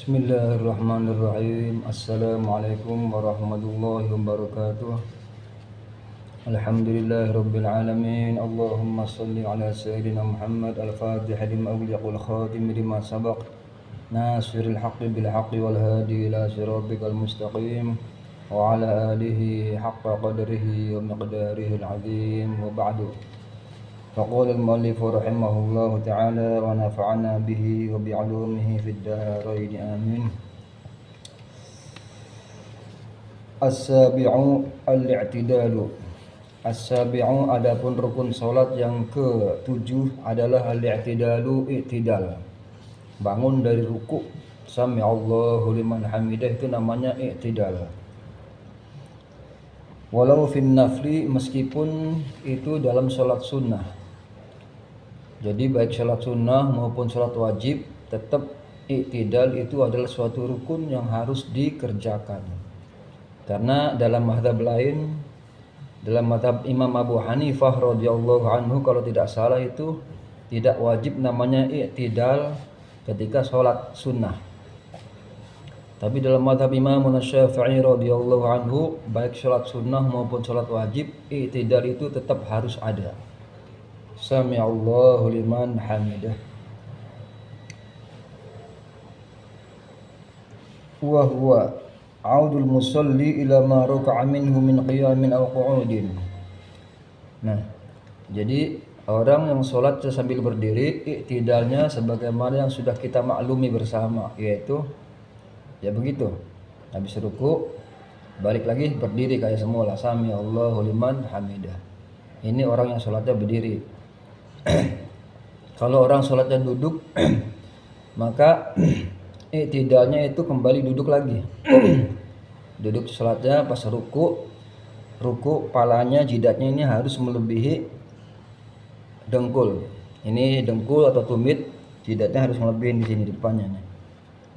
Bismillahirrahmanirrahim. Assalamualaikum warahmatullahi wabarakatuh. Alhamdulillahirabbil alamin. Allahumma shalli ala sayyidina Muhammad al-Fatih lima ughliqa wal khatim lima sabaq. Nasiril haqqi bil haqqi wal hadi ila siratikal mustaqim. Wa ala alihi haqqa qadrihi wa miqdarihi al-azim. Wa ba'du. فقال المؤلف رحمه الله تعالى ونفعنا به وبعلومه في الدارين آمين. As-sabi'u al-i'tidalu. As-sabi'u adapun rukun salat yang ke-7 adalah al-i'tidalu, i'tidal. Bangun dari ruku, sami Allahu liman hamidah, itu namanya i'tidal. Walau fin nafli, meskipun itu dalam salat sunnah. Jadi baik salat sunnah maupun salat wajib, tetap i'tidal itu adalah suatu rukun yang harus dikerjakan. Karena dalam mazhab lain, dalam mazhab Imam Abu Hanifah radhiyallahu anhu, kalau tidak salah itu tidak wajib namanya i'tidal ketika salat sunnah. Tapi dalam mazhab Imam Syafi'i radhiyallahu anhu, baik salat sunnah maupun salat wajib, i'tidal itu tetap harus ada. Sami Allahu liman hamidah. Wa huwa audul musalli ila ma raka'a minhu min qiyamin aw qu'udin. Nah, jadi orang yang sholat sambil berdiri, i'tidalnya sebagaimana yang sudah kita maklumi bersama, yaitu ya begitu. Habis ruku balik lagi berdiri kayak semula, sami Allahu liman hamidah. Ini orang yang sholatnya berdiri. Kalau orang sholatnya duduk maka i'tidalnya itu kembali duduk lagi. Duduk sholatnya pas ruku palanya, jidatnya ini harus melebihi dengkul. Ini dengkul atau tumit, jidatnya harus melebihi di sini di depannya nih.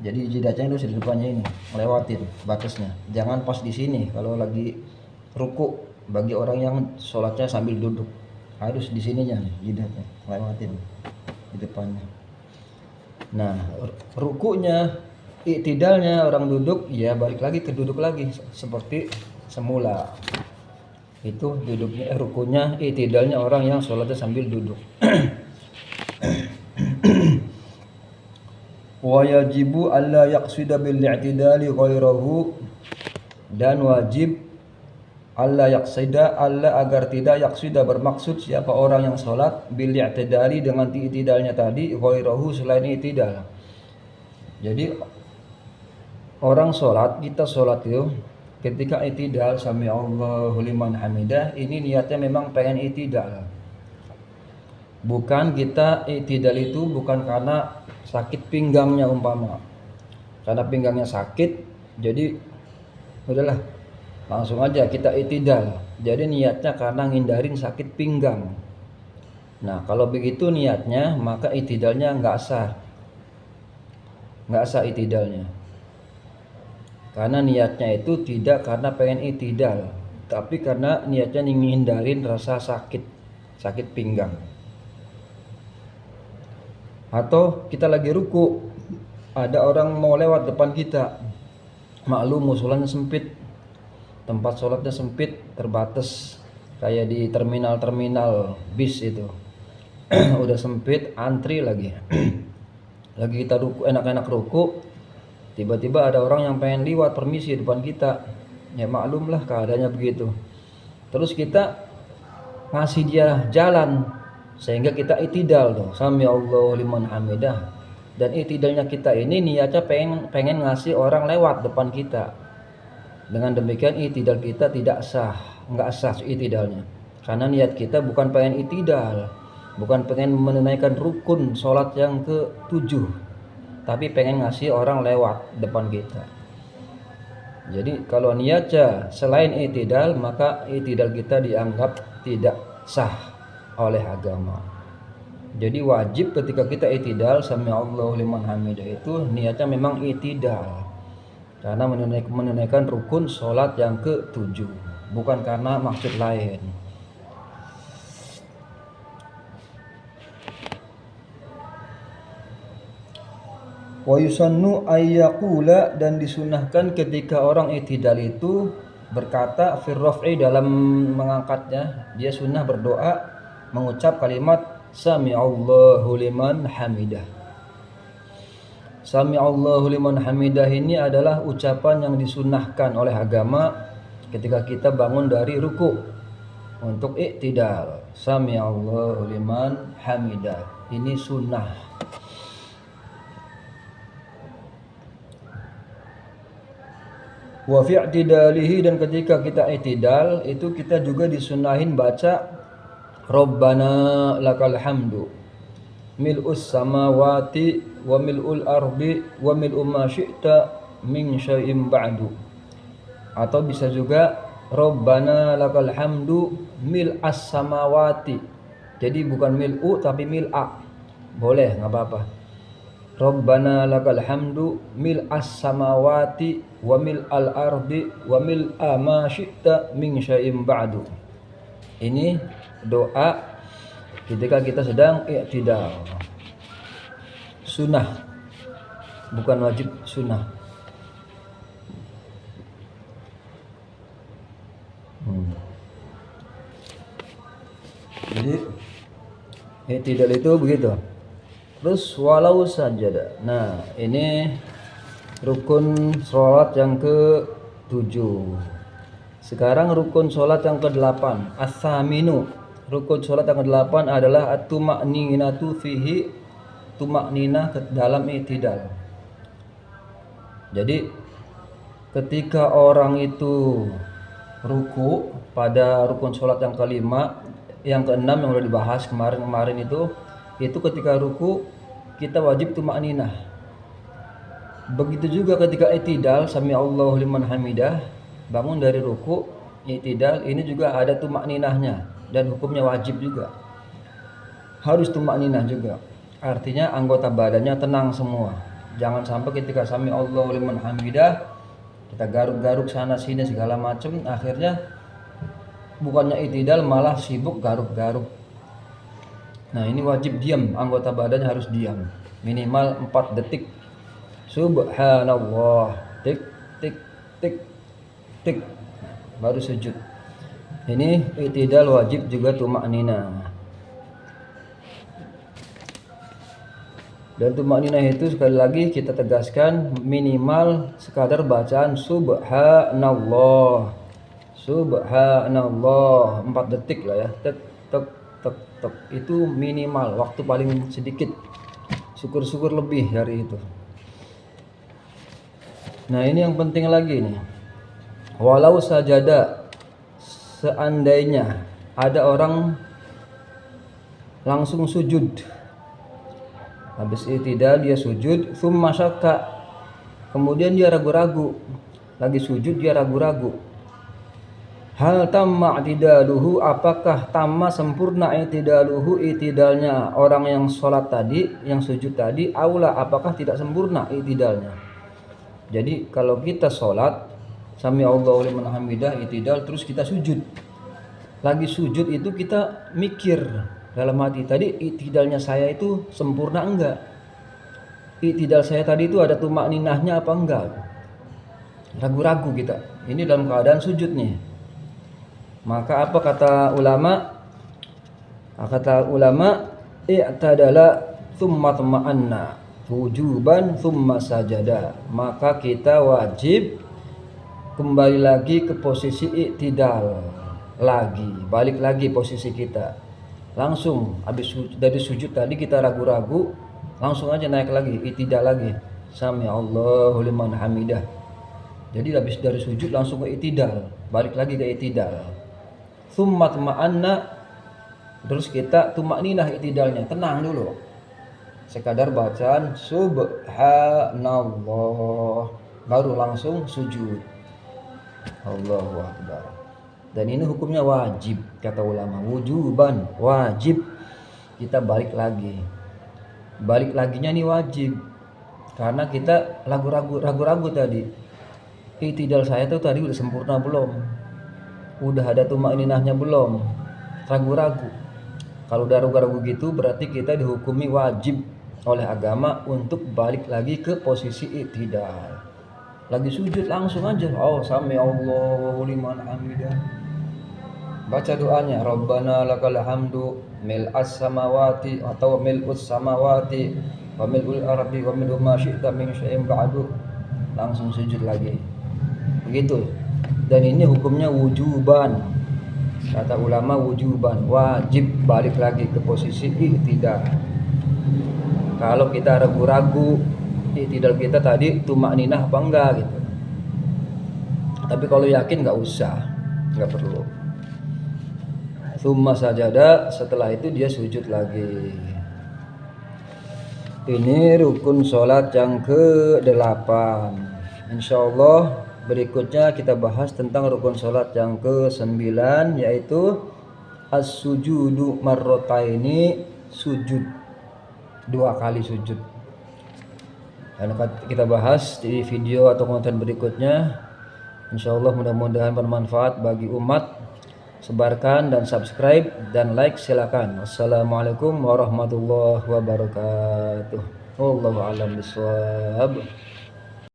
Jadi jidatnya harus di depannya ini, melewatin batasnya. Jangan pas di sini kalau lagi ruku. Bagi orang yang sholatnya sambil duduk, harus di sininya nih, jidatnya lewatin di depannya. Nah, rukunya, i'tidalnya orang duduk, ya balik lagi ke duduk lagi seperti semula. Itu duduknya, rukunya, i'tidalnya orang yang sholatnya sambil duduk. Wa yajibu alla yaqsida bil i'tidali ghairahu, dan wajib Allah yaqsida, Allah agar tidak yaqsida bermaksud siapa orang yang sholat bil i'tidali dengan i'tidalnya tadi, ghairahu selain i'tidal. Jadi orang sholat, kita sholat itu ketika i'tidal sami Allahu liman hamidah, ini niatnya memang pengen i'tidal. Bukan kita i'tidal itu bukan karena sakit pinggangnya umpama. Karena pinggangnya sakit, jadi udahlah langsung aja kita i'tidal. Jadi niatnya karena ngindarin sakit pinggang. Nah, kalau begitu niatnya, maka i'tidalnya nggak sah. Nggak sah i'tidalnya. Karena niatnya itu tidak karena pengen i'tidal, tapi karena niatnya ngindarin rasa sakit pinggang. Atau kita lagi ruku, ada orang mau lewat depan kita. Maklum musolanya sempit, tempat sholatnya sempit, terbatas, kayak di terminal bis itu. Udah sempit, antri lagi. Lagi kita ruku, enak-enak ruku, tiba-tiba ada orang yang pengen liwat, permisi depan kita. Ya maklum lah keadaannya begitu. Terus kita ngasih dia jalan, sehingga kita i'tidal tuh, sami Allahu liman hamidah. Dan i'tidalnya kita ini niatnya pengen ngasih orang lewat depan kita. Dengan demikian i'tidal kita tidak sah, nggak sah i'tidalnya. Karena niat kita bukan pengen i'tidal, bukan pengen menunaikan rukun sholat yang ke-7, tapi pengen ngasih orang lewat depan kita. Jadi kalau niatnya selain i'tidal, maka i'tidal kita dianggap tidak sah oleh agama. Jadi wajib ketika kita i'tidal sami Allahu liman hamidah itu niatnya memang i'tidal. Karena menunaikan rukun sholat yang ke-7, bukan karena maksud lain. Wa yusannu ayyaqula, dan disunahkan ketika orang i'tidal itu berkata fir raf'i, dalam mengangkatnya dia sunnah berdoa mengucap kalimat sami'allahu liman hamidah. Sami'allahu liman hamidah ini adalah ucapan yang disunnahkan oleh agama ketika kita bangun dari ruku untuk i'tidal. Sami'allahu liman hamidah, ini sunnah. Wa fi i'tidalihi, dan ketika kita i'tidal itu kita juga disunahin baca Rabbana lakal hamdu mil'us samawati wa mil'ul ardi wa mil'u ma syi'ta min syai'in ba'du, atau bisa juga Rabbana lakal hamdu mil'as samawati, jadi bukan mil'u tapi mil'a, boleh, nggak apa-apa. Rabbana lakal hamdu mil'as samawati wa mil'al ardi wa mil'a ma syi'ta min syai'in ba'du. Ini doa ketika kita sedang i'tidal. Sunnah, bukan wajib, sunnah. Jadi i'tidal itu begitu. Terus walau sajada. Nah, ini rukun sholat yang ke-7. Sekarang rukun sholat yang ke-8. As-saminu. Rukun sholat yang ke-8 adalah at-tuma'ninatu fihi, tuma'ninah dalam i'tidal. Jadi ketika orang itu ruku pada rukun sholat yang ke-5, yang ke-6 yang udah dibahas kemarin itu ketika ruku kita wajib tuma'ninah. Begitu juga ketika i'tidal, sami'allahu liman hamidah, bangun dari ruku i'tidal, ini juga ada tuma'ninahnya dan hukumnya wajib juga. Harus tuma'ninah juga. Artinya anggota badannya tenang semua. Jangan sampai ketika sami'allahu liman hamidah kita garuk-garuk sana sini segala macam, akhirnya bukannya i'tidal malah sibuk garuk-garuk. Nah, ini wajib diam, anggota badannya harus diam minimal 4 detik. Subhanallah, tik tik tik tik, baru sujud. Ini i'tidal wajib juga tuma'ninah. Dan tuma'ninah itu sekali lagi kita tegaskan minimal sekadar bacaan subhanallah. Subhanallah 4 detik lah ya. Tek tek tek tek, itu minimal, waktu paling sedikit. Syukur-syukur lebih dari itu. Nah, ini yang penting lagi nih. Walau sajada, seandainya ada orang langsung sujud. Habis i'tidal dia sujud, tsumma syakka, kemudian dia ragu-ragu. Lagi sujud dia ragu-ragu. Hal tamma i'tidaluhu, apakah tamma sempurna i'tidaluhu, i'tidalnya orang yang sholat tadi, yang sujud tadi, aula apakah tidak sempurna i'tidalnya. Jadi kalau kita sholat sami'allahu liman hamidah i'tidal, terus kita sujud, lagi sujud itu kita mikir dalam hati, tadi i'tidalnya saya itu sempurna enggak, i'tidal saya tadi itu ada tuma'ninahnya apa enggak, ragu-ragu kita, ini dalam keadaan sujud nih. Maka apa kata ulama? Kata ulama, i'tadala tsumma tama'anna wujuban tsumma sajada. Maka kita wajib kembali lagi ke posisi i'tidal lagi, balik lagi posisi kita. Langsung habis dari sujud tadi kita ragu-ragu, langsung aja naik lagi i'tidal lagi. Sami'allahu liman hamidah. Jadi habis dari sujud langsung ke i'tidal, balik lagi ke i'tidal. Tsumma tama'anna, terus kita tuma'ninah i'tidalnya, tenang dulu. Sekadar bacaan subhanallah, baru langsung sujud. Allahu akbar. Dan ini hukumnya wajib kata ulama, wujuban, wajib. Kita balik lagi. Balik laginya nih wajib. Karena kita ragu-ragu tadi. I'tidal saya tuh tadi udah sempurna belum? Udah ada tuma'ninahnya belum? Ragu-ragu. Kalau udah ragu-ragu gitu berarti kita dihukumi wajib oleh agama untuk balik lagi ke posisi i'tidal. Lagi sujud langsung aja, oh sami Allahu liman hamidah. Baca doanya, Rabbana lakal hamdu mil'as samawati atau mil'us samawati wa mil'ul ardi wa mil'u ma syi'ta min syai'in ba'du. Langsung sujud lagi. Begitu. Dan ini hukumnya wujuban. Kata ulama wujuban, wajib balik lagi ke posisi i'tidal. Kalau kita ragu-ragu i'tidal kita tadi tumakninah apa enggak gitu. Tapi kalau yakin nggak usah, nggak perlu. Tsumma sajada, setelah itu dia sujud lagi. Ini rukun sholat yang ke-8. Insyaallah berikutnya kita bahas tentang rukun sholat yang ke-9, yaitu as-sujudu marrotaini, sujud 2 kali sujud. Dan kita bahas di video atau konten berikutnya. Insyaallah mudah-mudahan bermanfaat bagi umat. Sebarkan dan subscribe dan like silakan. Wassalamualaikum warahmatullahi wabarakatuh. Wallahu a'lam bishawab.